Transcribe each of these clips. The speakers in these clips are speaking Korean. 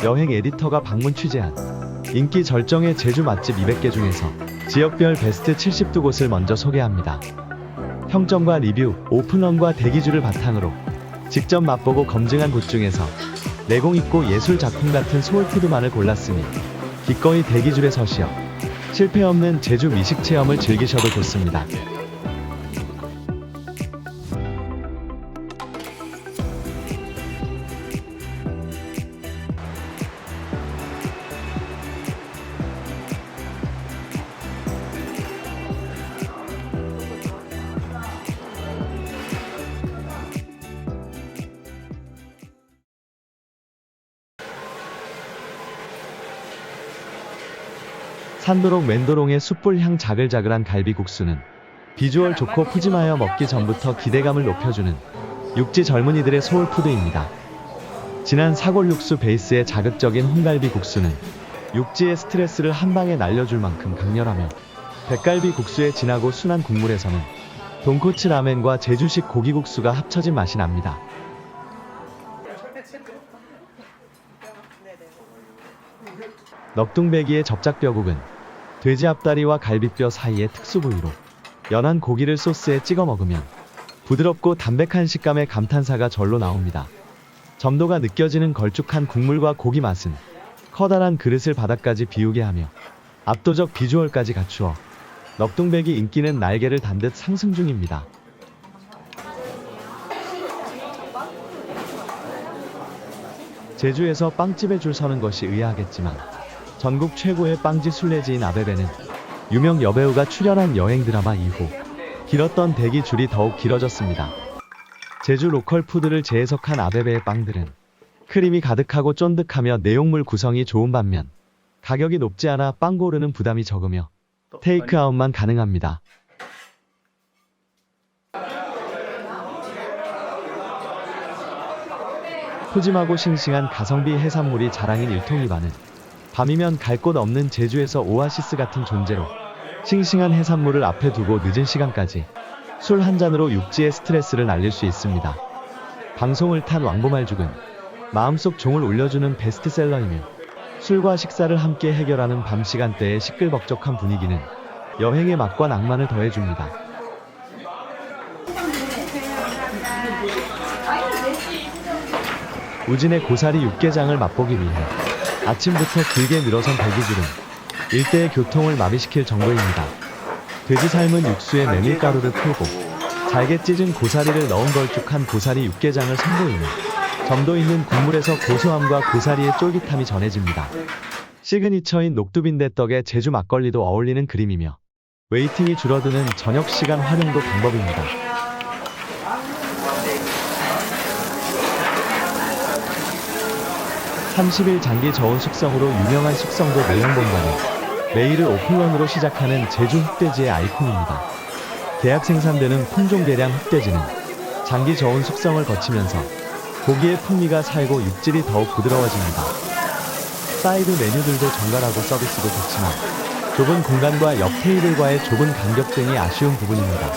여행 에디터가 방문 취재한 인기 절정의 제주 맛집 200개 중에서 지역별 베스트 72곳을 먼저 소개합니다. 평점과 리뷰, 오픈런과 대기줄을 바탕으로 직접 맛보고 검증한 곳 중에서 내공 있고 예술 작품 같은 소울푸드만을 골랐으니 기꺼이 대기줄에 서시어 실패 없는 제주 미식 체험을 즐기셔도 좋습니다. 산도록 맨도롱의 숯불향 자글자글한 갈비국수는 비주얼 좋고 푸짐하여 먹기 전부터 기대감을 높여주는 육지 젊은이들의 소울푸드입니다. 진한 사골육수 베이스의 자극적인 홍갈비국수는 육지의 스트레스를 한방에 날려줄 만큼 강렬하며 백갈비국수의 진하고 순한 국물에서는 돈코츠 라멘과 제주식 고기국수가 합쳐진 맛이 납니다. 넉둥배기의 접작뼈국은 돼지 앞다리와 갈비뼈 사이의 특수 부위로 연한 고기를 소스에 찍어 먹으면 부드럽고 담백한 식감의 감탄사가 절로 나옵니다. 점도가 느껴지는 걸쭉한 국물과 고기 맛은 커다란 그릇을 바닥까지 비우게 하며 압도적 비주얼까지 갖추어 넉둥배기 인기는 날개를 단 듯 상승 중입니다. 제주에서 빵집에 줄 서는 것이 의아하겠지만 전국 최고의 빵집 순례지인 아베베는 유명 여배우가 출연한 여행 드라마 이후 길었던 대기 줄이 더욱 길어졌습니다. 제주 로컬 푸드를 재해석한 아베베의 빵들은 크림이 가득하고 쫀득하며 내용물 구성이 좋은 반면 가격이 높지 않아 빵 고르는 부담이 적으며 테이크아웃만 가능합니다. 푸짐하고 싱싱한 가성비 해산물이 자랑인 일통이바는 밤이면 갈 곳 없는 제주에서 오아시스 같은 존재로 싱싱한 해산물을 앞에 두고 늦은 시간까지 술 한 잔으로 육지의 스트레스를 날릴 수 있습니다. 방송을 탄 왕보말죽은 마음속 종을 울려주는 베스트셀러이며 술과 식사를 함께 해결하는 밤 시간대의 시끌벅적한 분위기는 여행의 맛과 낭만을 더해줍니다. 우진의 고사리 육개장을 맛보기 위해 아침부터 길게 늘어선 대기줄은 일대의 교통을 마비시킬 정도입니다. 돼지 삶은 육수에 메밀가루를 풀고 잘게 찢은 고사리를 넣은 걸쭉한 고사리 육개장을 선보이며 점도 있는 국물에서 고소함과 고사리의 쫄깃함이 전해집니다. 시그니처인 녹두빈대떡에 제주 막걸리도 어울리는 그림이며 웨이팅이 줄어드는 저녁 시간 활용도 방법입니다. (30일) 장기 저온 숙성으로 유명한 숙성도 내용본관은 매일을 오픈런으로 시작하는 제주 흑돼지의 아이콘입니다. 계약 생산되는 품종 대량 흑돼지는 장기 저온 숙성을 거치면서 고기의 풍미가 살고 육질이 더욱 부드러워집니다. 사이드 메뉴들도 정갈하고 서비스도 좋지만 좁은 공간과 옆 테이블과의 좁은 간격 등이 아쉬운 부분입니다.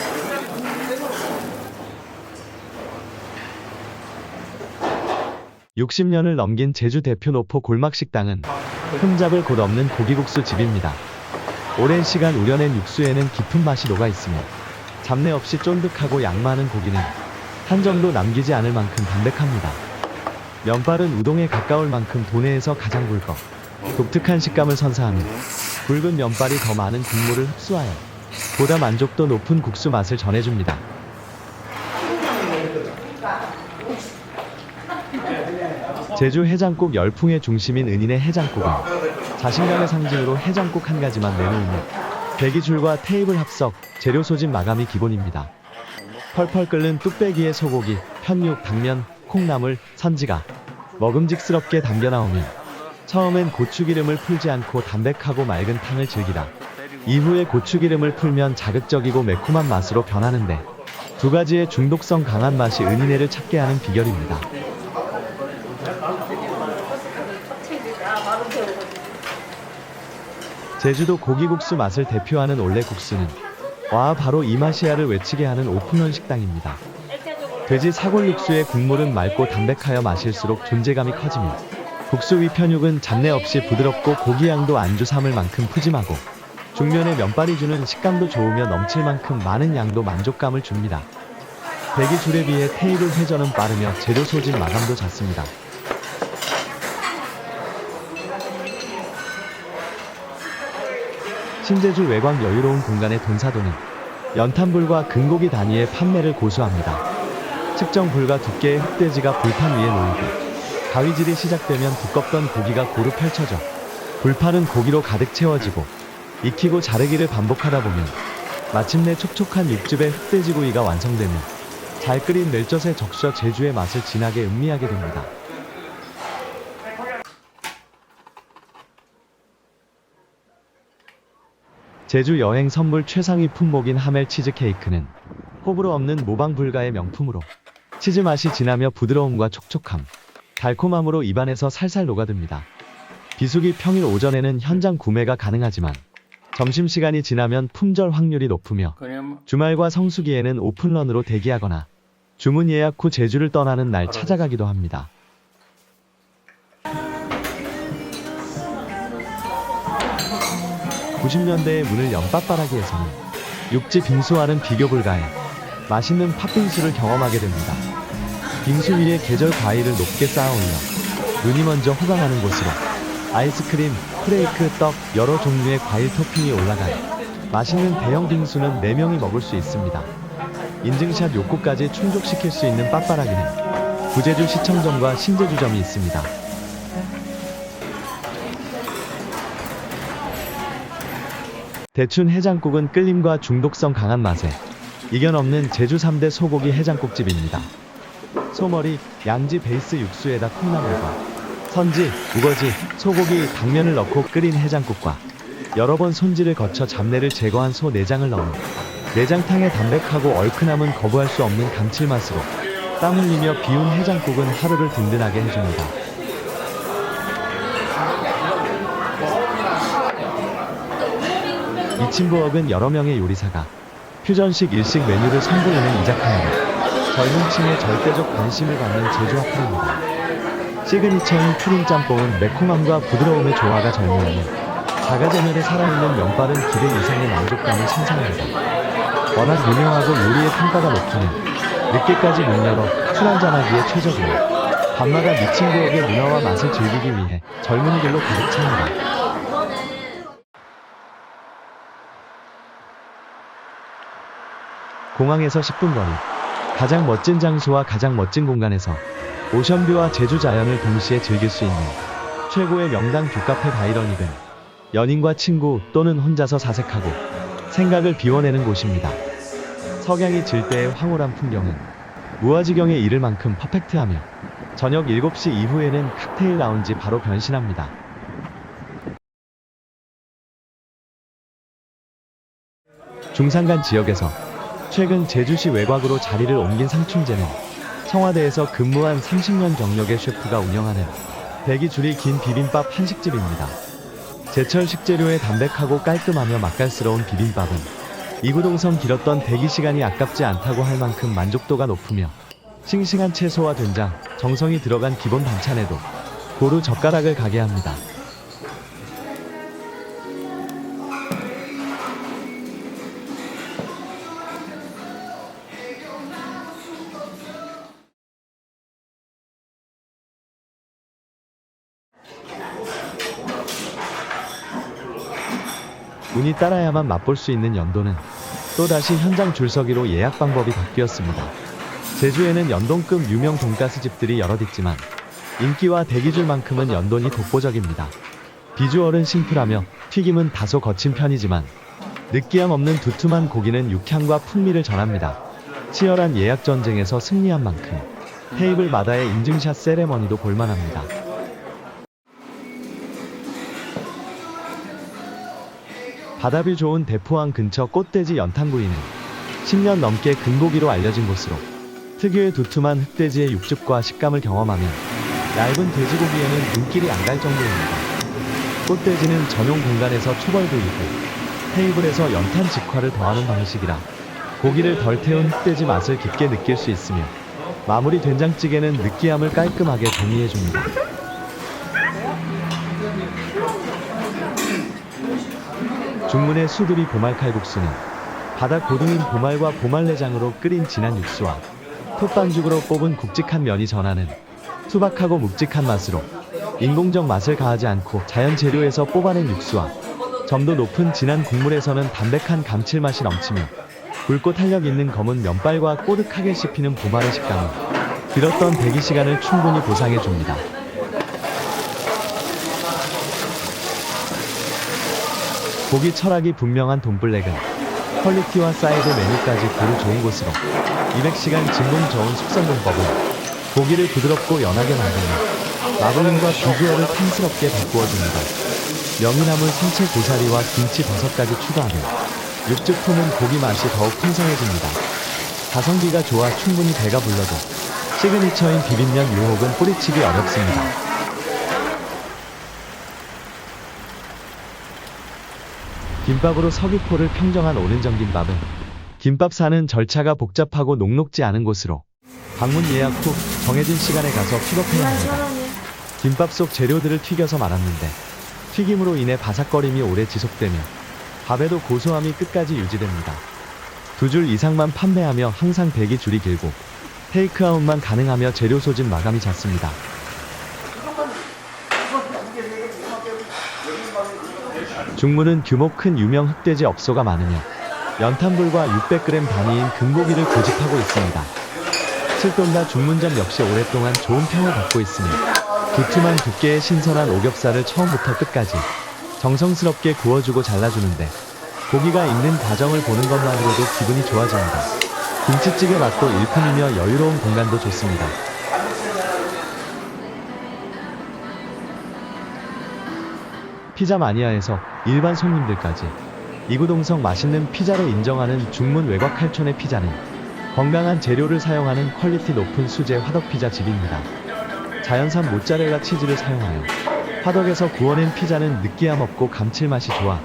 (60년을) 넘긴 제주 대표 노포 골막식당은 흠잡을 곳 없는 고기국수 집입니다. 오랜 시간 우려낸 육수에는 깊은 맛이 녹아있으며 잡내 없이 쫀득하고 양 많은 고기는 한 점도 남기지 않을 만큼 담백합니다. 면발은 우동에 가까울 만큼 도내에서 가장 굵어 독특한 식감을 선사하며 굵은 면발이 더 많은 국물을 흡수하여 보다 만족도 높은 국수 맛을 전해줍니다. 제주 해장국 열풍의 중심인 은인의 해장국은 자신감의 상징으로 해장국 한 가지만 내놓으며 대기줄과 테이블 합석, 재료 소진 마감이 기본입니다. 펄펄 끓는 뚝배기에 소고기, 편육, 당면, 콩나물, 선지가 먹음직스럽게 담겨 나오면 처음엔 고추기름을 풀지 않고 담백하고 맑은 탕을 즐기다 이후에 고추기름을 풀면 자극적이고 매콤한 맛으로 변하는데 두 가지의 중독성 강한 맛이 은인회를 찾게 하는 비결입니다. 제주도 고기국수 맛을 대표하는 올레국수는 와 바로 이 맛이야를 외치게 하는 오픈런 식당입니다. 돼지 사골육수의 국물은 맑고 담백하여 마실수록 존재감이 커지며 국수 위 편육은 잡내 없이 부드럽고 고기 양도 안주 삼을 만큼 푸짐하고 중면의 면발이 주는 식감도 좋으며 넘칠 만큼 많은 양도 만족감을 줍니다. 대기줄에 비해 테이블 회전은 빠르며 재료 소진 마감도 잦습니다. 신제주 외곽 여유로운 공간의 돈사도는 연탄불과 금고기 단위의 판매를 고수합니다. 측정 불과 두께의 흑돼지가 불판 위에 놓이고 가위질이 시작되면 두껍던 고기가 고루 펼쳐져 불판은 고기로 가득 채워지고 익히고 자르기를 반복하다 보면 마침내 촉촉한 육즙의 흑돼지구이가 완성되며 잘 끓인 멜젓에 적셔 제주의 맛을 진하게 음미하게 됩니다. 제주 여행 선물 최상위 품목인 하멜 치즈케이크는 호불호 없는 모방 불가의 명품으로 치즈 맛이 진하며 부드러움과 촉촉함, 달콤함으로 입안에서 살살 녹아듭니다. 비수기 평일 오전에는 현장 구매가 가능하지만 점심시간이 지나면 품절 확률이 높으며 주말과 성수기에는 오픈런으로 대기하거나 주문 예약 후 제주를 떠나는 날 찾아가기도 합니다. (90년대에) 문을 연 빠빠라기에서는 육지 빙수와는 비교 불가해 맛있는 팥빙수를 경험하게 됩니다. 빙수 위에 계절 과일을 높게 쌓아 올려 눈이 먼저 호강하는 곳으로 아이스크림, 프레이크, 떡, 여러 종류의 과일 토핑이 올라간 맛있는 대형 빙수는 4명이 먹을 수 있습니다. 인증샷 욕구까지 충족시킬 수 있는 빠빠라기는 구제주 시청점과 신제주점이 있습니다. 대춘 해장국은 끌림과 중독성 강한 맛에 이견없는 제주 3대 소고기 해장국집입니다. 소머리, 양지 베이스 육수에다 콩나물과 선지, 우거지, 소고기, 당면을 넣고 끓인 해장국과 여러 번 손질을 거쳐 잡내를 제거한 소 내장을 넣은 내장탕의 담백하고 얼큰함은 거부할 수 없는 감칠맛으로 땀 흘리며 비운 해장국은 하루를 든든하게 해줍니다. 이친부엌은 여러 명의 요리사가 퓨전식 일식 메뉴를 선보이는 이자카야로 젊은 층의 절대적 관심을 받는 제주 와플입니다. 시그니처인 푸린 짬뽕은 매콤함과 부드러움의 조화가 절묘하며 자가제멸에 살아있는 면발은 기대 이상의 만족감을 신선합니다. 워낙 유명하고 요리의 평가가 높기는 늦게까지 문 열어 술 한잔하기에 최적이며 밤마다 미친부엌의 문화와 맛을 즐기기 위해 젊은이들로 가득 찹니다. 공항에서 10분 거리, 가장 멋진 장소와 가장 멋진 공간에서 오션뷰와 제주 자연을 동시에 즐길 수 있는 최고의 명당 뷰카페 바이러닉은 연인과 친구 또는 혼자서 사색하고 생각을 비워내는 곳입니다. 석양이 질 때의 황홀한 풍경은 무아지경에 이를 만큼 퍼펙트하며 저녁 7시 이후에는 칵테일 라운지 바로 변신합니다. 중산간 지역에서 최근 제주시 외곽으로 자리를 옮긴 상춘제는 청와대에서 근무한 30년 경력의 셰프가 운영하는 대기줄이 긴 비빔밥 한식집입니다. 제철 식재료의 담백하고 깔끔하며 맛깔스러운 비빔밥은 이구동성 길었던 대기시간이 아깝지 않다고 할 만큼 만족도가 높으며 싱싱한 채소와 된장, 정성이 들어간 기본 반찬에도 고루 젓가락을 가게 합니다. 운이 따라야만 맛볼 수 있는 연도는 또다시 현장 줄서기로 예약 방법이 바뀌었습니다. 제주에는 연돈급 유명 돈가스 집들이 여럿 있지만 인기와 대기줄만큼은 연돈이 독보적입니다. 비주얼은 심플하며 튀김은 다소 거친 편이지만 느끼함 없는 두툼한 고기는 육향과 풍미를 전합니다. 치열한 예약 전쟁에서 승리한 만큼 테이블마다의 인증샷 세레머니도 볼만합니다. 바다뷰 좋은 대포항 근처 꽃돼지 연탄구이는 10년 넘게 금고기로 알려진 곳으로 특유의 두툼한 흑돼지의 육즙과 식감을 경험하면 얇은 돼지고기에는 눈길이 안 갈 정도입니다. 꽃돼지는 전용 공간에서 초벌구이고 테이블에서 연탄 직화를 더하는 방식이라 고기를 덜 태운 흑돼지 맛을 깊게 느낄 수 있으며 마무리 된장찌개는 느끼함을 깔끔하게 정리해줍니다. 중문의 수두리 보말 칼국수는 바다 고등인 보말과 보말내장으로 끓인 진한 육수와 톱반죽으로 뽑은 굵직한 면이 전하는 투박하고 묵직한 맛으로 인공적 맛을 가하지 않고 자연 재료에서 뽑아낸 육수와 점도 높은 진한 국물에서는 담백한 감칠맛이 넘치며 굵고 탄력 있는 검은 면발과 꼬득하게 씹히는 보말의 식감은 길었던 대기 시간을 충분히 보상해 줍니다. 고기 철학이 분명한 돈블랙은 퀄리티와 사이드 메뉴까지 고루 좋은 곳으로 200시간 진공 저온 숙성 공법은 고기를 부드럽고 연하게 만드는 마블링과 비주얼을 탐스럽게 바꾸어줍니다. 명이나물 생채 고사리와 김치 버섯까지 추가하면 육즙 품은 고기 맛이 더욱 풍성해집니다. 가성비가 좋아 충분히 배가 불러도 시그니처인 비빔면 유혹은 뿌리치기 어렵습니다. 김밥으로 서귀포를 평정한 오른정 김밥은 김밥 사는 절차가 복잡하고 녹록지 않은 곳으로 방문 예약 후 정해진 시간에 가서 픽업해야 합니다. 김밥 속 재료들을 튀겨서 말았는데 튀김으로 인해 바삭거림이 오래 지속되며 밥에도 고소함이 끝까지 유지됩니다. 2줄 이상만 판매하며 항상 대기 줄이 길고 테이크아웃만 가능하며 재료 소진 마감이 잦습니다. 중문은 규모 큰 유명 흑돼지 업소가 많으며 연탄불과 600g 단위인 금고기를 고집하고 있습니다. 칠돈다 중문점 역시 오랫동안 좋은 평을 받고 있으니 두툼한 두께의 신선한 오겹살을 처음부터 끝까지 정성스럽게 구워주고 잘라주는데 고기가 익는 과정을 보는 것만으로도 기분이 좋아집니다. 김치찌개 맛도 일품이며 여유로운 공간도 좋습니다. 피자 마니아에서 일반 손님들까지 이구동성 맛있는 피자로 인정하는 중문 외곽할촌의 피자는 건강한 재료를 사용하는 퀄리티 높은 수제 화덕피자 집입니다. 자연산 모짜렐라 치즈를 사용하여 화덕에서 구워낸 피자는 느끼함 없고 감칠맛이 좋아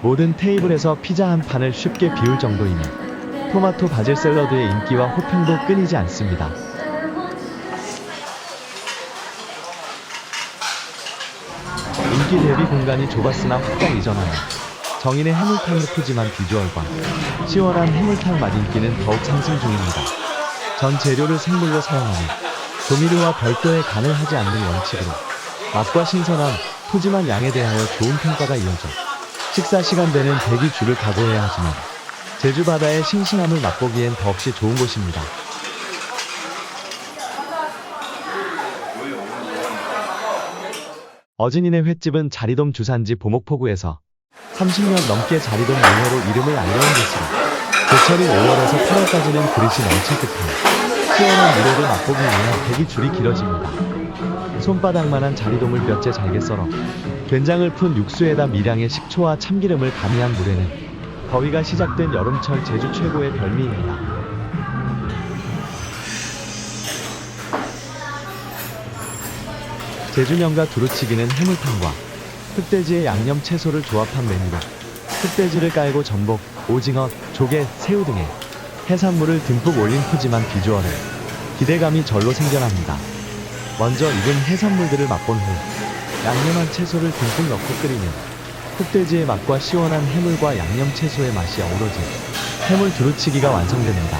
모든 테이블에서 피자 한 판을 쉽게 비울 정도이며 토마토 바질 샐러드의 인기와 호평도 끊이지 않습니다. 인기 대비 공간이 좁았으나 확장 이전하여 정인의 해물탕의 푸짐한 비주얼과 시원한 해물탕 맛 인기는 더욱 상승 중입니다. 전 재료를 생물로 사용하며 조미료와 별도의 간을 하지 않는 원칙으로 맛과 신선함, 푸짐한 양에 대하여 좋은 평가가 이어져 식사 시간대는 대기 줄을 각오해야 하지만 제주 바다의 싱싱함을 맛보기엔 더없이 좋은 곳입니다. 어진이네 횟집은 자리돔 주산지 보목포구에서 30년 넘게 자리돔 문어로 이름을 알려온 곳으로 제철인 5월에서 8월까지는 그릇이 넘칠 듯한 시원한 물회를 맛보기 위해 대기 줄이 길어집니다. 손바닥만한 자리돔을 뼈째 잘게 썰어 된장을 푼 육수에다 미량의 식초와 참기름을 가미한 물회는 더위가 시작된 여름철 제주 최고의 별미입니다. 제주년과 두루치기는 해물탕과 흑돼지의 양념 채소를 조합한 메뉴로 흑돼지를 깔고 전복, 오징어, 조개, 새우 등의 해산물을 듬뿍 올린 푸짐한 비주얼에 기대감이 절로 생겨납니다. 먼저 익은 해산물들을 맛본 후 양념한 채소를 듬뿍 넣고 끓이면 흑돼지의 맛과 시원한 해물과 양념 채소의 맛이 어우러진 해물 두루치기가 완성됩니다.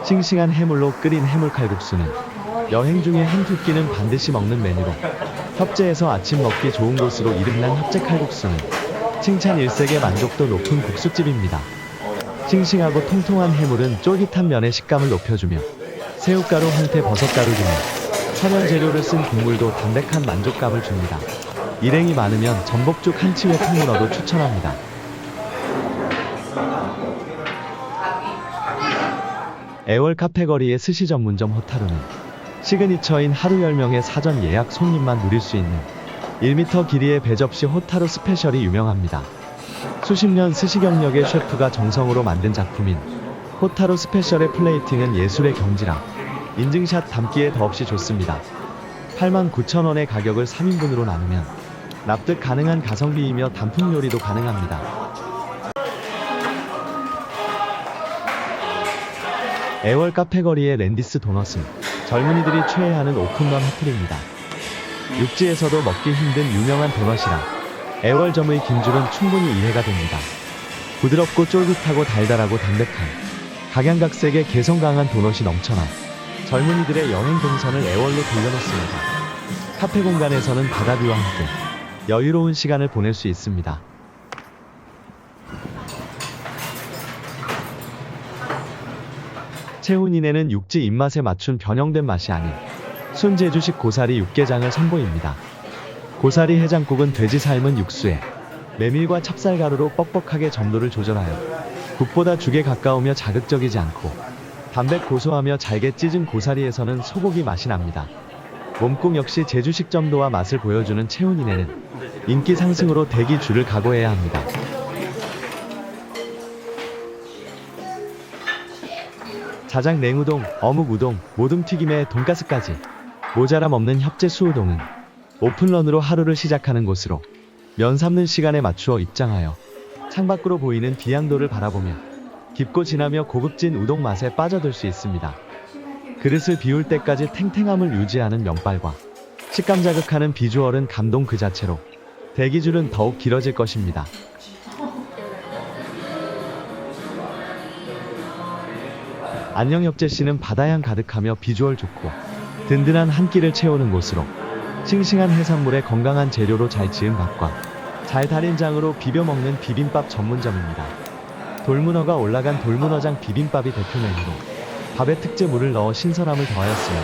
싱싱한 해물로 끓인 해물칼국수는 여행 중에 한 두 끼는 반드시 먹는 메뉴로 협재에서 아침 먹기 좋은 곳으로 이름난 협재칼국수는 칭찬 일색의 만족도 높은 국수집입니다. 싱싱하고 통통한 해물은 쫄깃한 면의 식감을 높여주며 새우가루, 황태, 버섯가루 등의 천연 재료를 쓴 국물도 담백한 만족감을 줍니다. 일행이 많으면 전복죽 한 치회 통문어도 추천합니다. 애월 카페거리의 스시 전문점 호타루는 시그니처인 하루 10명의 사전 예약 손님만 누릴 수 있는 1m 길이의 배접시 호타루 스페셜이 유명합니다. 수십 년 스시 경력의 셰프가 정성으로 만든 작품인 호타루 스페셜의 플레이팅은 예술의 경지라 인증샷 담기에 더없이 좋습니다. 89,000원의 가격을 3인분으로 나누면 납득 가능한 가성비이며 단품 요리도 가능합니다. 애월 카페거리의 랜디스 도넛은 젊은이들이 최애하는 오픈런 핫플입니다. 육지에서도 먹기 힘든 유명한 도넛이라 애월점의 김줄은 충분히 이해가 됩니다. 부드럽고 쫄깃하고 달달하고 담백한 각양각색의 개성 강한 도넛이 넘쳐나 젊은이들의 여행 동선을 애월로 돌려놓습니다. 카페 공간에서는 바다뷰와 함께 여유로운 시간을 보낼 수 있습니다. 채훈이네는 육지 입맛에 맞춘 변형된 맛이 아닌 순제주식 고사리 육개장을 선보입니다. 고사리 해장국은 돼지 삶은 육수에 메밀과 찹쌀가루로 뻑뻑하게 점도를 조절하여 국보다 죽에 가까우며 자극적이지 않고 담백 고소하며 잘게 찢은 고사리에서는 소고기 맛이 납니다. 몸국 역시 제주식 점도와 맛을 보여주는 채훈이네는 인기 상승으로 대기 줄을 각오해야 합니다. 자작 냉우동, 어묵우동, 모둠튀김에 돈가스까지 모자람 없는 협재 수우동은 오픈런으로 하루를 시작하는 곳으로 면 삶는 시간에 맞추어 입장하여 창밖으로 보이는 비양도를 바라보며 깊고 진하며 고급진 우동 맛에 빠져들 수 있습니다. 그릇을 비울 때까지 탱탱함을 유지하는 면발과 식감 자극하는 비주얼은 감동 그 자체로 대기줄은 더욱 길어질 것입니다. 안녕협재씨는 바다향 가득하며 비주얼 좋고 든든한 한 끼를 채우는 곳으로 싱싱한 해산물에 건강한 재료로 잘 지은 밥과 잘 달인 장으로 비벼 먹는 비빔밥 전문점입니다. 돌문어가 올라간 돌문어장 비빔밥이 대표 메뉴로 밥에 특제물을 넣어 신선함을 더하였으며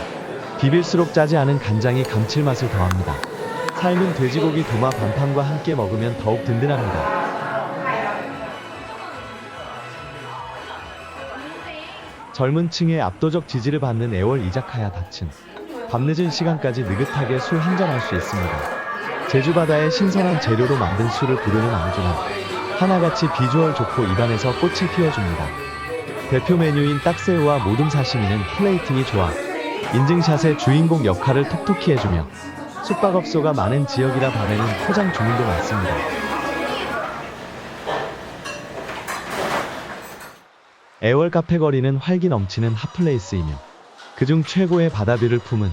비빌수록 짜지 않은 간장이 감칠맛을 더합니다. 삶은 돼지고기 도마 반판과 함께 먹으면 더욱 든든합니다. 젊은 층의 압도적 지지를 받는 애월 이자카야 닷은 밤늦은 시간까지 느긋하게 술 한잔할 수 있습니다. 제주 바다의 신선한 재료로 만든 술을 부르는 안주는 하나같이 비주얼 좋고 입안에서 꽃을 피워줍니다. 대표 메뉴인 딱새우와 모둠 사시미는 플레이팅이 좋아 인증샷의 주인공 역할을 톡톡히 해주며 숙박업소가 많은 지역이라 밤에는 포장 주문도 많습니다. 애월 카페거리는 활기 넘치는 핫플레이스이며 그중 최고의 바다뷰를 품은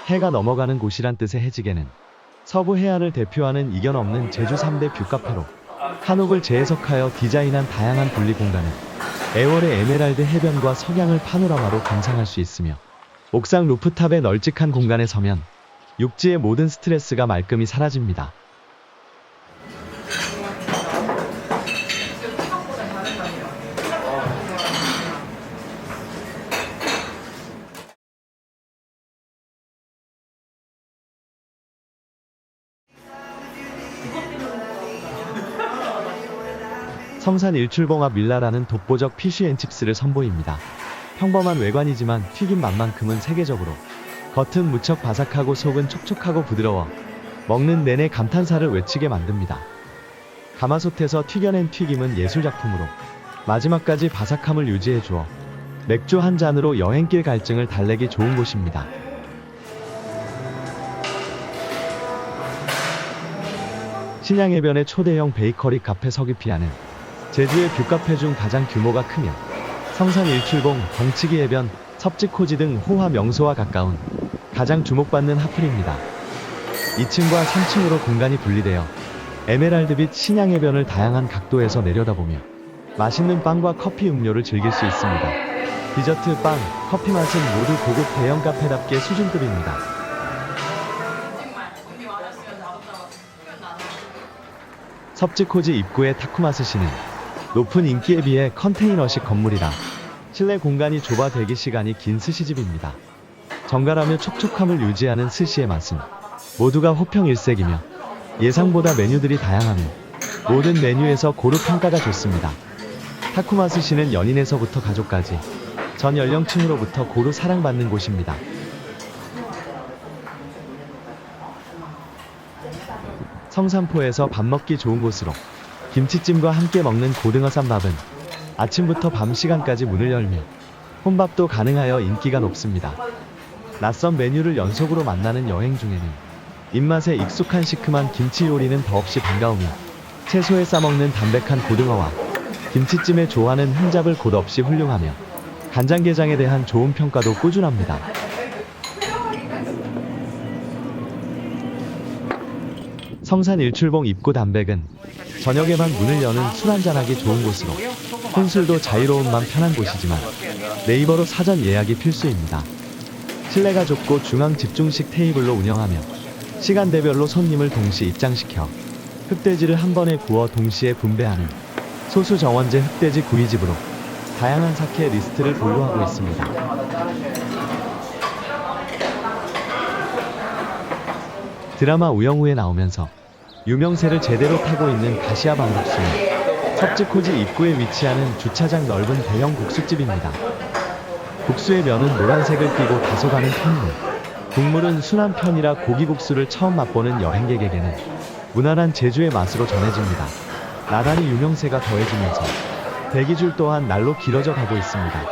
해가 넘어가는 곳이란 뜻의 해지개는 서부 해안을 대표하는 이견 없는 제주 3대 뷰카페로 한옥을 재해석하여 디자인한 다양한 분리 공간은 애월의 에메랄드 해변과 석양을 파노라마로 감상할 수 있으며 옥상 루프탑의 널찍한 공간에 서면 육지의 모든 스트레스가 말끔히 사라집니다. 성산 일출봉합 밀라라는 독보적 피쉬앤칩스를 선보입니다. 평범한 외관이지만 튀김 맛만큼은 세계적으로 겉은 무척 바삭하고 속은 촉촉하고 부드러워 먹는 내내 감탄사를 외치게 만듭니다. 가마솥에서 튀겨낸 튀김은 예술작품으로 마지막까지 바삭함을 유지해 주어 맥주 한 잔으로 여행길 갈증을 달래기 좋은 곳입니다. 신양해변의 초대형 베이커리 카페 서귀피아는 제주의 뷰카페 중 가장 규모가 크며 성산 일출봉, 덩치기 해변, 섭지코지 등 호화 명소와 가까운 가장 주목받는 핫플입니다. 2층과 3층으로 공간이 분리되어 에메랄드빛 신양해변을 다양한 각도에서 내려다보며 맛있는 빵과 커피 음료를 즐길 수 있습니다. 디저트, 빵, 커피 맛은 모두 고급 대형 카페답게 수준급입니다. 섭지코지 입구의 타쿠마스시는 높은 인기에 비해 컨테이너식 건물이라 실내 공간이 좁아 대기 시간이 긴 스시집입니다. 정갈하며 촉촉함을 유지하는 스시의 맛은 모두가 호평일색이며 예상보다 메뉴들이 다양하며 모든 메뉴에서 고루 평가가 좋습니다. 타쿠마스시는 연인에서부터 가족까지 전 연령층으로부터 고루 사랑받는 곳입니다. 성산포에서 밥 먹기 좋은 곳으로 김치찜과 함께 먹는 고등어 쌈밥은 아침부터 밤 시간까지 문을 열며 혼밥도 가능하여 인기가 높습니다. 낯선 메뉴를 연속으로 만나는 여행 중에는 입맛에 익숙한 시큼한 김치 요리는 더없이 반가우며 채소에 싸먹는 담백한 고등어와 김치찜에 좋아하는 흠잡을 곳 없이 훌륭하며 간장게장에 대한 좋은 평가도 꾸준합니다. 성산 일출봉 입구 담백은 저녁에만 문을 여는 술 한잔하기 좋은 곳으로 혼술도 자유로운 맘 편한 곳이지만 네이버로 사전 예약이 필수입니다. 실내가 좁고 중앙 집중식 테이블로 운영하며 시간대별로 손님을 동시 입장시켜 흑돼지를 한 번에 구워 동시에 분배하는 소수 정원제 흑돼지 구이집으로 다양한 사케 리스트를 보유하고 있습니다. 드라마 우영우에 나오면서 유명세를 제대로 타고 있는 가시아 방국수는 섭지코지 입구에 위치하는 주차장 넓은 대형 국수집입니다. 국수의 면은 노란색을 띠고 다소가는 편이고 국물은 순한 편이라 고기국수를 처음 맛보는 여행객에게는 무난한 제주의 맛으로 전해집니다. 나란히 유명세가 더해지면서 대기줄 또한 날로 길어져 가고 있습니다.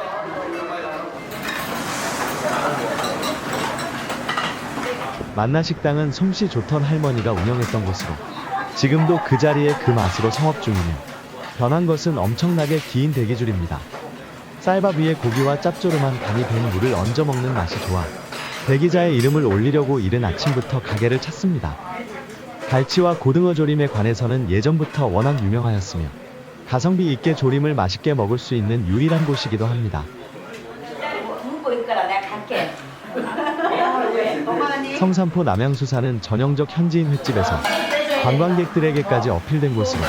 만나식당은 솜씨 좋던 할머니가 운영했던 곳으로 지금도 그 자리에 그 맛으로 성업 중이며 변한 것은 엄청나게 긴 대기줄입니다. 쌀밥 위에 고기와 짭조름한 간이 밴 물을 얹어 먹는 맛이 좋아 대기자의 이름을 올리려고 이른 아침부터 가게를 찾습니다. 갈치와 고등어 조림에 관해서는 예전부터 워낙 유명하였으며 가성비 있게 조림을 맛있게 먹을 수 있는 유일한 곳이기도 합니다. 성산포 남양수산은 전형적 현지인 횟집에서 관광객들에게까지 어필된 곳으로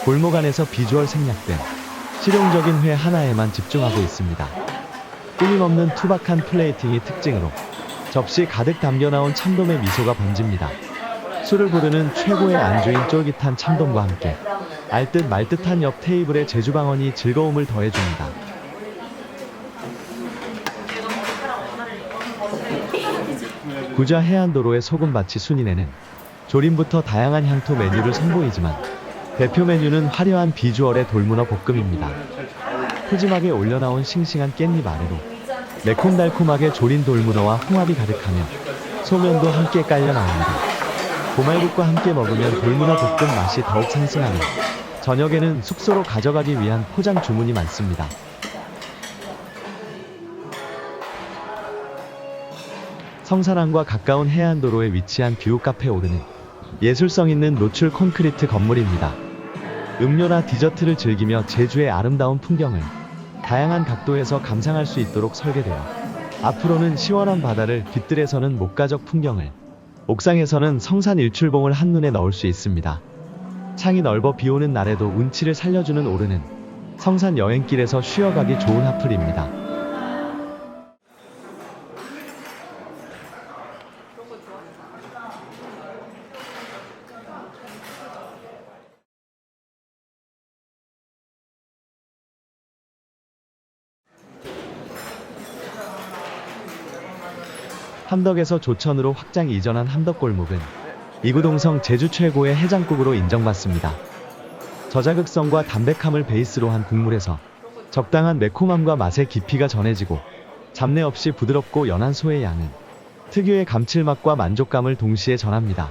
골목 안에서 비주얼 생략된 실용적인 회 하나에만 집중하고 있습니다. 끊임없는 투박한 플레이팅이 특징으로 접시 가득 담겨 나온 참돔의 미소가 번집니다. 술을 부르는 최고의 안주인 쫄깃한 참돔과 함께 알듯 말듯한 옆 테이블의 제주방언이 즐거움을 더해줍니다. 구좌 해안도로의 소금밭이 순인에는 조림부터 다양한 향토 메뉴를 선보이지만 대표 메뉴는 화려한 비주얼의 돌문어 볶음입니다. 푸짐하게 올려나온 싱싱한 깻잎 아래로 매콤달콤하게 졸인 돌문어와 홍합이 가득하며 소면도 함께 깔려 나옵니다. 보말국과 함께 먹으면 돌문어 볶음 맛이 더욱 상승하며 저녁에는 숙소로 가져가기 위한 포장 주문이 많습니다. 성산항과 가까운 해안도로에 위치한 뷰 카페 오르는 예술성 있는 노출 콘크리트 건물입니다. 음료나 디저트를 즐기며 제주의 아름다운 풍경을 다양한 각도에서 감상할 수 있도록 설계되어 앞으로는 시원한 바다를 빗들에서는 목가적 풍경을 옥상에서는 성산 일출봉을 한눈에 넣을 수 있습니다. 창이 넓어 비오는 날에도 운치를 살려주는 오르는 성산 여행길에서 쉬어가기 좋은 하플입니다. 함덕에서 조천으로 확장 이전한 함덕골목은 이구동성 제주 최고의 해장국으로 인정받습니다. 저자극성과 담백함을 베이스로 한 국물에서 적당한 매콤함과 맛의 깊이가 전해지고 잡내 없이 부드럽고 연한 소의 양은 특유의 감칠맛과 만족감을 동시에 전합니다.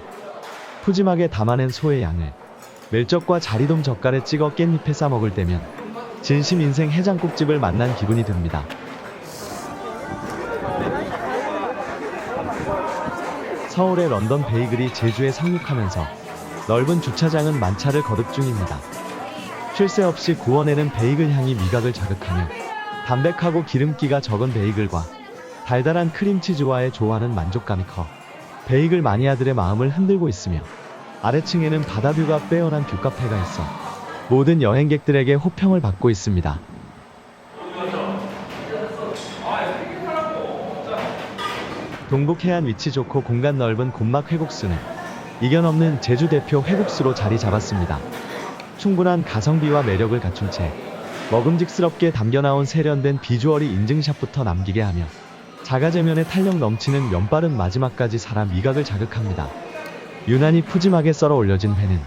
푸짐하게 담아낸 소의 양을 멜젓과 자리돔 젓갈에 찍어 깻잎에 싸먹을 때면 진심 인생 해장국집을 만난 기분이 듭니다. 서울의 런던 베이글이 제주에 상륙하면서 넓은 주차장은 만차를 거듭 중입니다. 쉴 새 없이 구워내는 베이글 향이 미각을 자극하며 담백하고 기름기가 적은 베이글과 달달한 크림치즈와의 조화는 만족감이 커 베이글 마니아들의 마음을 흔들고 있으며 아래층에는 바다뷰가 빼어난 뷰카페가 있어 모든 여행객들에게 호평을 받고 있습니다. 동북 해안 위치 좋고 공간 넓은 곤막 회국수는 이견 없는 제주 대표 회국수로 자리 잡았습니다. 충분한 가성비와 매력을 갖춘 채 먹음직스럽게 담겨 나온 세련된 비주얼이 인증샷부터 남기게 하며 자가제면에 탄력 넘치는 면발은 마지막까지 사람 미각을 자극합니다. 유난히 푸짐하게 썰어 올려진 회는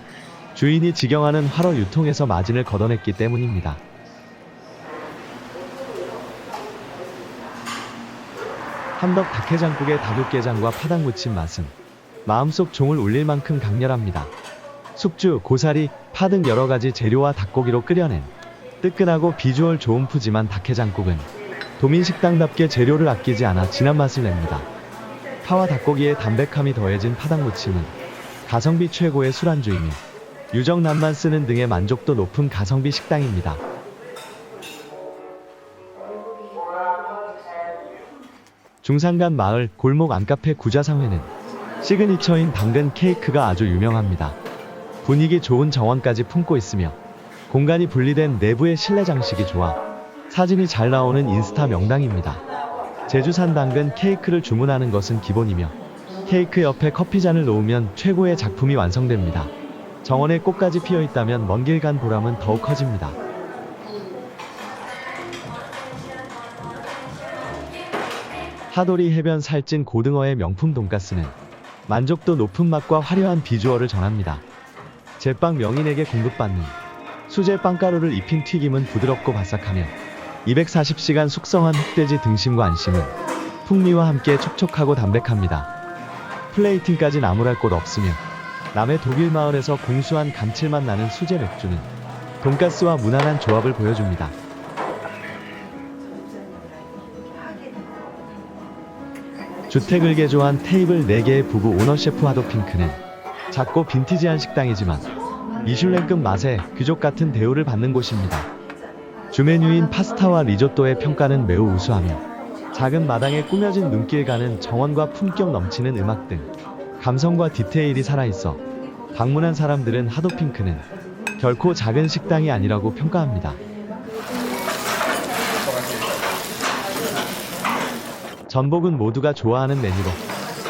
주인이 직영하는 활어 유통에서 마진을 걷어냈기 때문입니다. 함덕 닭해장국의 닭육개장과 파닭무침 맛은 마음속 종을 울릴 만큼 강렬합니다. 숙주, 고사리, 파 등 여러가지 재료와 닭고기로 끓여낸 뜨끈하고 비주얼 좋은 푸짐한 닭해장국은 도민식당답게 재료를 아끼지 않아 진한 맛을 냅니다. 파와 닭고기에 담백함이 더해진 파닭무침은 가성비 최고의 술안주이며 유정란만 쓰는 등의 만족도 높은 가성비 식당입니다. 중산간 마을 골목 안카페 구자상회는 시그니처인 당근 케이크가 아주 유명합니다. 분위기 좋은 정원까지 품고 있으며 공간이 분리된 내부의 실내 장식이 좋아 사진이 잘 나오는 인스타 명당입니다. 제주산 당근 케이크를 주문하는 것은 기본이며 케이크 옆에 커피잔을 놓으면 최고의 작품이 완성됩니다. 정원에 꽃까지 피어 있다면 먼 길 간 보람은 더욱 커집니다. 하도리 해변 살찐 고등어의 명품 돈가스는 만족도 높은 맛과 화려한 비주얼을 전합니다. 제빵 명인에게 공급받는 수제 빵가루를 입힌 튀김은 부드럽고 바삭하며 240시간 숙성한 흑돼지 등심과 안심은 풍미와 함께 촉촉하고 담백합니다. 플레이팅까지 나무랄 곳 없으며 남해 독일 마을에서 공수한 감칠맛 나는 수제 맥주는 돈가스와 무난한 조합을 보여줍니다. 주택을 개조한 테이블 4개의 부부 오너셰프 하도핑크는 작고 빈티지한 식당이지만 미슐랭급 맛에 귀족 같은 대우를 받는 곳입니다. 주메뉴인 파스타와 리조또의 평가는 매우 우수하며 작은 마당에 꾸며진 눈길가는 정원과 품격 넘치는 음악 등 감성과 디테일이 살아있어 방문한 사람들은 하도핑크는 결코 작은 식당이 아니라고 평가합니다. 전복은 모두가 좋아하는 메뉴로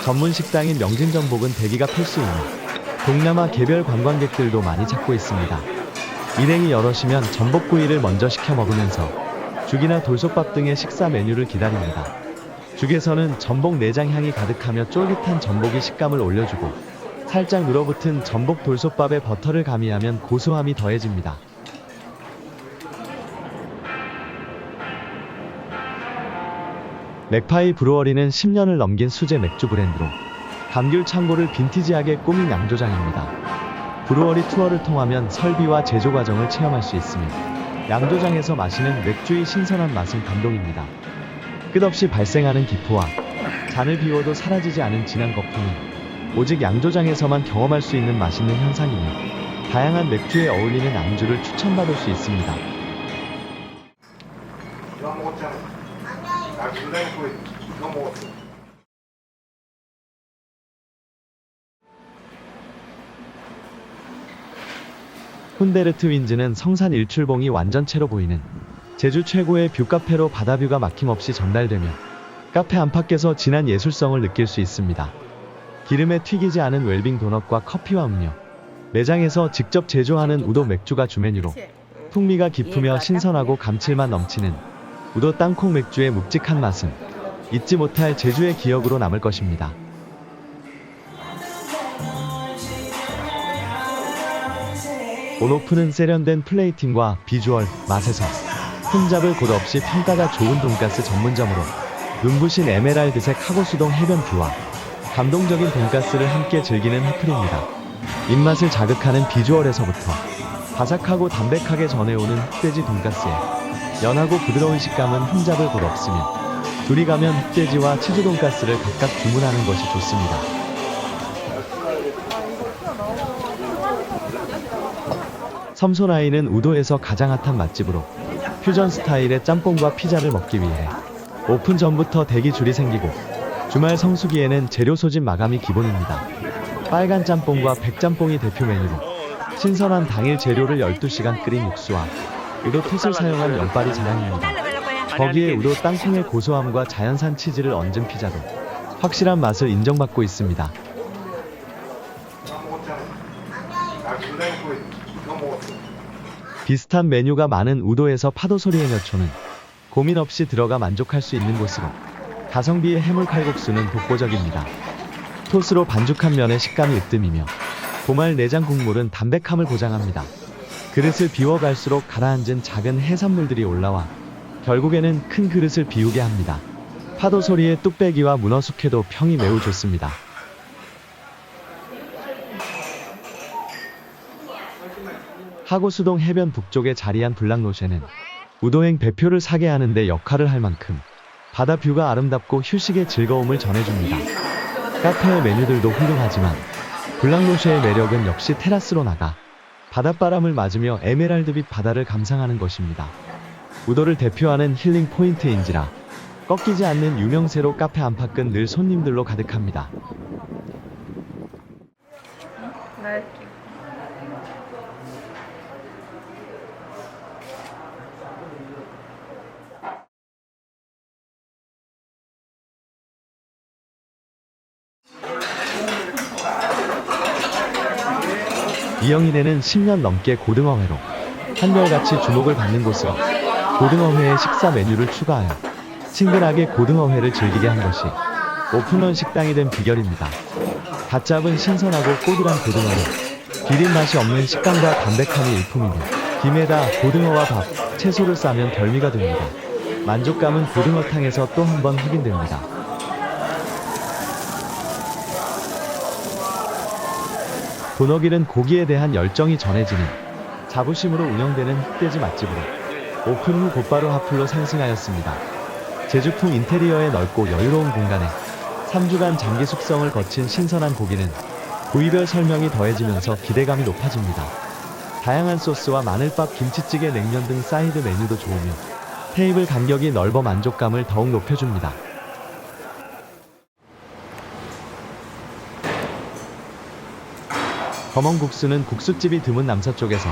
전문 식당인 명진전복은 대기가 필수이며 동남아 개별 관광객들도 많이 찾고 있습니다. 일행이 여럿이면 전복구이를 먼저 시켜 먹으면서 죽이나 돌솥밥 등의 식사 메뉴를 기다립니다. 죽에서는 전복 내장 향이 가득하며 쫄깃한 전복이 식감을 올려주고 살짝 눌어붙은 전복 돌솥밥에 버터를 가미하면 고소함이 더해집니다. 맥파이 브루어리는 10년을 넘긴 수제 맥주 브랜드로 감귤 창고를 빈티지하게 꾸민 양조장입니다. 브루어리 투어를 통하면 설비와 제조 과정을 체험할 수 있으며 양조장에서 마시는 맥주의 신선한 맛은 감동입니다. 끝없이 발생하는 기포와 잔을 비워도 사라지지 않은 진한 거품은 오직 양조장에서만 경험할 수 있는 맛있는 현상이며 다양한 맥주에 어울리는 안주를 추천받을 수 있습니다. 훈데르트 윈즈는 성산 일출봉이 완전체로 보이는 제주 최고의 뷰카페로 바다뷰가 막힘없이 전달되며 카페 안팎에서 진한 예술성을 느낄 수 있습니다. 기름에 튀기지 않은 웰빙 도넛과 커피와 음료, 매장에서 직접 제조하는 우도 맥주가 주메뉴로 풍미가 깊으며 신선하고 감칠맛 넘치는 우도 땅콩 맥주의 묵직한 맛은 잊지 못할 제주의 기억으로 남을 것입니다. 온오프는 세련된 플레이팅과 비주얼, 맛에서 흠잡을 곳 없이 평가가 좋은 돈가스 전문점으로 눈부신 에메랄드색 하고수동 해변 뷰와 감동적인 돈가스를 함께 즐기는 하플입니다. 입맛을 자극하는 비주얼에서부터 바삭하고 담백하게 전해오는 흑돼지 돈가스에 연하고 부드러운 식감은 흠잡을 곳 없으며 둘이 가면 흑돼지와 치즈 돈가스를 각각 주문하는 것이 좋습니다. 섬소나이는 우도에서 가장 핫한 맛집으로 퓨전 스타일의 짬뽕과 피자를 먹기 위해 오픈 전부터 대기 줄이 생기고 주말 성수기에는 재료 소진 마감이 기본입니다. 빨간 짬뽕과 백짬뽕이 대표 메뉴로 신선한 당일 재료를 12시간 끓인 육수와 우도 톳을 사용한 면발이 자랑입니다. 거기에 우도 땅콩의 고소함과 자연산 치즈를 얹은 피자도 확실한 맛을 인정받고 있습니다. 비슷한 메뉴가 많은 우도에서 파도소리 해녀초는 고민 없이 들어가 만족할 수 있는 곳으로 가성비의 해물칼국수는 독보적입니다. 톳으로 반죽한 면의 식감이 으뜸이며 보말 내장 국물은 담백함을 보장합니다. 그릇을 비워갈수록 가라앉은 작은 해산물들이 올라와 결국에는 큰 그릇을 비우게 합니다. 파도소리의 뚝배기와 문어 숙회도 평이 매우 좋습니다. 하고수동 해변 북쪽에 자리한 블랑로쉐는 우도행 배표를 사게 하는데 역할을 할 만큼 바다 뷰가 아름답고 휴식의 즐거움을 전해줍니다. 카페의 메뉴들도 훌륭하지만 블랑로쉐의 매력은 역시 테라스로 나가 바닷바람을 맞으며 에메랄드빛 바다를 감상하는 것입니다. 우도를 대표하는 힐링 포인트인지라 꺾이지 않는 유명세로 카페 안팎은 늘 손님들로 가득합니다. 이영일에는 10년 넘게 고등어회로 한결같이 주목을 받는 곳으로 고등어회에 식사 메뉴를 추가하여 친근하게 고등어회를 즐기게 한 것이 오픈런 식당이 된 비결입니다. 갓 잡은 신선하고 꼬들한 고등어는 비린 맛이 없는 식감과 담백함이 일품이며 김에다 고등어와 밥, 채소를 싸면 별미가 됩니다. 만족감은 고등어탕에서 또 한 번 확인됩니다. 본어길은 고기에 대한 열정이 전해지는 자부심으로 운영되는 흑돼지 맛집으로 오픈 후 곧바로 하플로 상승하였습니다. 제주풍 인테리어의 넓고 여유로운 공간에 3주간 장기 숙성을 거친 신선한 고기는 부위별 설명이 더해지면서 기대감이 높아집니다. 다양한 소스와 마늘밥, 김치찌개, 냉면 등 사이드 메뉴도 좋으며 테이블 간격이 넓어 만족감을 더욱 높여줍니다. 검언국수는 국수집이 드문 남서쪽에서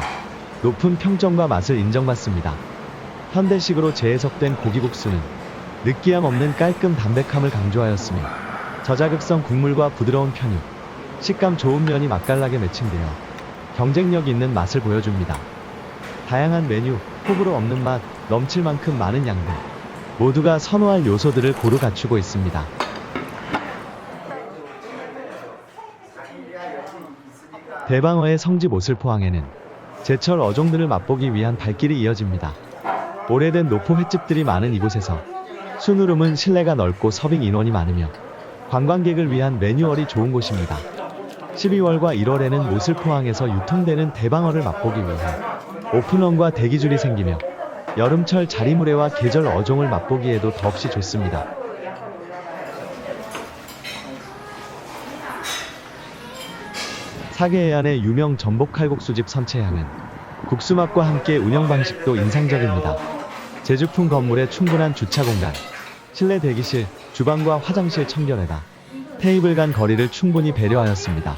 높은 평점과 맛을 인정받습니다. 현대식으로 재해석된 고기국수는 느끼함 없는 깔끔 담백함을 강조하였으며 저자극성 국물과 부드러운 편육, 식감 좋은 면이 맛깔나게 매칭되어 경쟁력 있는 맛을 보여줍니다. 다양한 메뉴, 호불호 없는 맛, 넘칠 만큼 많은 양 등 모두가 선호할 요소들을 고루 갖추고 있습니다. 대방어의 성지 모슬포항에는 제철 어종들을 맛보기 위한 발길이 이어집니다. 오래된 노포 횟집들이 많은 이곳에서 순우름은 실내가 넓고 서빙 인원이 많으며 관광객을 위한 매뉴얼이 좋은 곳입니다. 12월과 1월에는 모슬포항에서 유통되는 대방어를 맛보기 위해 오픈런과 대기줄이 생기며 여름철 자리무례와 계절 어종을 맛보기에도 더없이 좋습니다. 사계해안의 유명 전복칼국수집 선채향은 국수맛과 함께 운영 방식도 인상적입니다. 제주풍 건물에 충분한 주차 공간, 실내 대기실, 주방과 화장실 청결에다 테이블 간 거리를 충분히 배려하였습니다.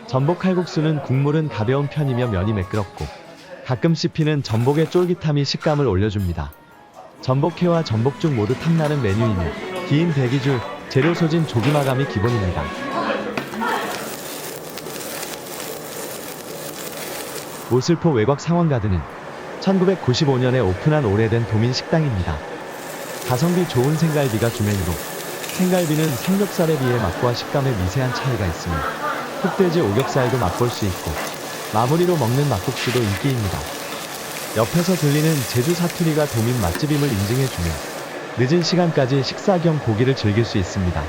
전복칼국수는 국물은 가벼운 편이며 면이 매끄럽고 가끔 씹히는 전복의 쫄깃함이 식감을 올려줍니다. 전복회와 전복죽 모두 탐나는 메뉴이며 긴 대기줄, 재료 소진 조기 마감이 기본입니다. 모슬포 외곽 상원가든은 1995년에 오픈한 오래된 도민 식당입니다. 가성비 좋은 생갈비가 주메뉴로 생갈비는 삼겹살에 비해 맛과 식감에 미세한 차이가 있으며 흑돼지 오겹살도 맛볼 수 있고 마무리로 먹는 막국수도 인기입니다. 옆에서 들리는 제주 사투리가 도민 맛집임을 인증해주며 늦은 시간까지 식사 겸 고기를 즐길 수 있습니다.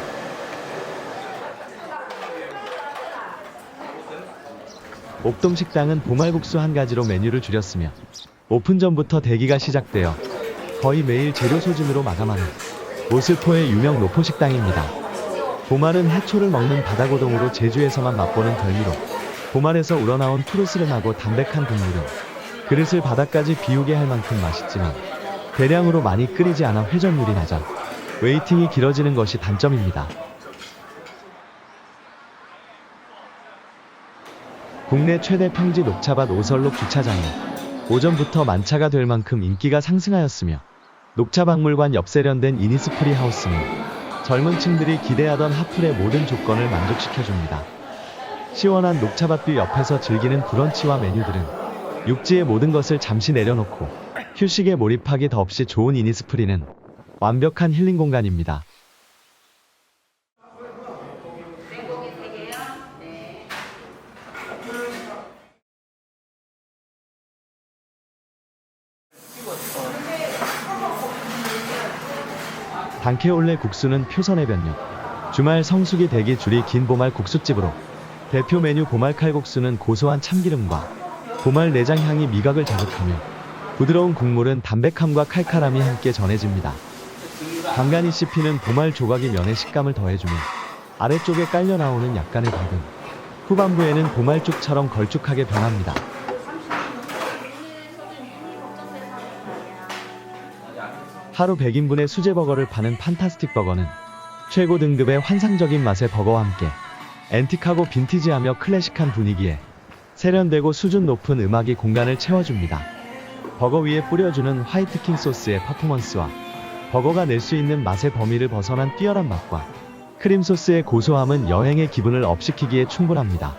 옥돔식당은 보말국수 한 가지로 메뉴를 줄였으며 오픈 전부터 대기가 시작되어 거의 매일 재료 소진으로 마감하는 모슬포의 유명 노포식당입니다. 보말은 해초를 먹는 바다고동으로 제주에서만 맛보는 별미로 보말에서 우러나온 푸르스름하고 담백한 국물은 그릇을 바닥까지 비우게 할 만큼 맛있지만 대량으로 많이 끓이지 않아 회전율이 낮아 웨이팅이 길어지는 것이 단점입니다. 국내 최대 평지 녹차밭 오설록 주차장이 오전부터 만차가 될 만큼 인기가 상승하였으며 녹차박물관 옆 세련된 이니스프리 하우스는 젊은 층들이 기대하던 하플의 모든 조건을 만족시켜줍니다. 시원한 녹차밭뷰 옆에서 즐기는 브런치와 메뉴들은 육지의 모든 것을 잠시 내려놓고 휴식에 몰입하기 더없이 좋은 이니스프리는 완벽한 힐링 공간입니다. 단케올레 국수는 표선해변역, 주말 성수기 대기 줄이 긴 보말 국수집으로 대표 메뉴 보말 칼국수는 고소한 참기름과 보말 내장 향이 미각을 자극하며 부드러운 국물은 담백함과 칼칼함이 함께 전해집니다. 간간히 씹히는 보말 조각이 면의 식감을 더해주며 아래쪽에 깔려 나오는 약간의 박음, 후반부에는 보말죽처럼 걸쭉하게 변합니다. 하루 100인분의 수제버거를 파는 판타스틱 버거는 최고 등급의 환상적인 맛의 버거와 함께 앤틱하고 빈티지하며 클래식한 분위기에 세련되고 수준 높은 음악이 공간을 채워줍니다. 버거 위에 뿌려주는 화이트킹 소스의 퍼포먼스와 버거가 낼 수 있는 맛의 범위를 벗어난 뛰어난 맛과 크림 소스의 고소함은 여행의 기분을 업시키기에 충분합니다.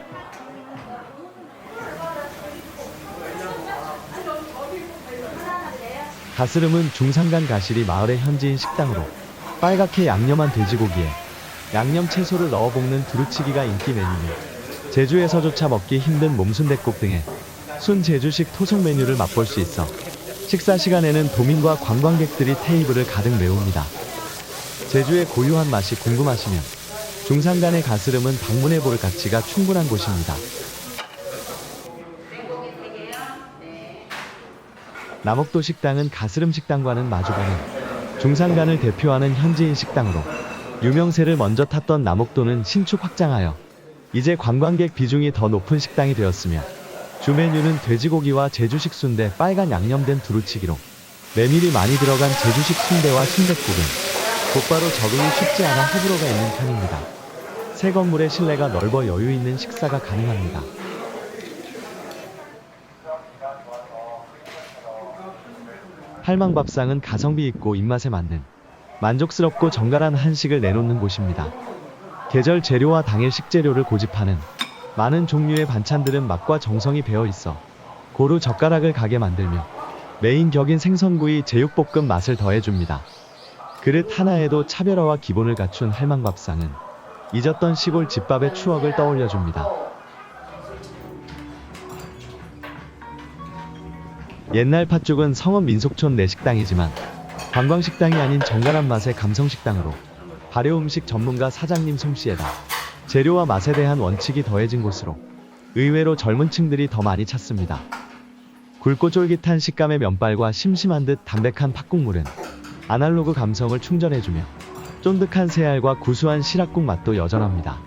가스름은 중산간 가실이 마을의 현지인 식당으로 빨갛게 양념한 돼지고기에 양념 채소를 넣어 볶는 두루치기가 인기 메뉴며 제주에서조차 먹기 힘든 몸순댓국 등의 순 제주식 토속 메뉴를 맛볼 수 있어 식사 시간에는 도민과 관광객들이 테이블을 가득 메웁니다. 제주의 고유한 맛이 궁금하시면 중산간의 가스름은 방문해볼 가치가 충분한 곳입니다. 남옥도 식당은 가스름 식당과는 마주보는 중산간을 대표하는 현지인 식당으로 유명세를 먼저 탔던 남옥도는 신축 확장하여 이제 관광객 비중이 더 높은 식당이 되었으며 주 메뉴는 돼지고기와 제주식 순대, 빨간 양념된 두루치기로 메밀이 많이 들어간 제주식 순대와 순댓국은 곧바로 적응이 쉽지 않아 호불호가 있는 편입니다. 새 건물의 실내가 넓어 여유 있는 식사가 가능합니다. 할망밥상은 가성비 있고 입맛에 맞는 만족스럽고 정갈한 한식을 내놓는 곳입니다. 계절 재료와 당일 식재료를 고집하는 많은 종류의 반찬들은 맛과 정성이 배어 있어 고루 젓가락을 가게 만들며 메인 격인 생선구이, 제육볶음 맛을 더해줍니다. 그릇 하나에도 차별화와 기본을 갖춘 할망밥상은 잊었던 시골 집밥의 추억을 떠올려줍니다. 옛날 팥죽은 성읍 민속촌 내 식당이지만 관광식당이 아닌 정갈한 맛의 감성식당으로 발효음식 전문가 사장님 솜씨에다 재료와 맛에 대한 원칙이 더해진 곳으로 의외로 젊은 층들이 더 많이 찾습니다. 굵고 쫄깃한 식감의 면발과 심심한 듯 담백한 팥국물은 아날로그 감성을 충전해주며 쫀득한 새알과 구수한 시락국 맛도 여전합니다.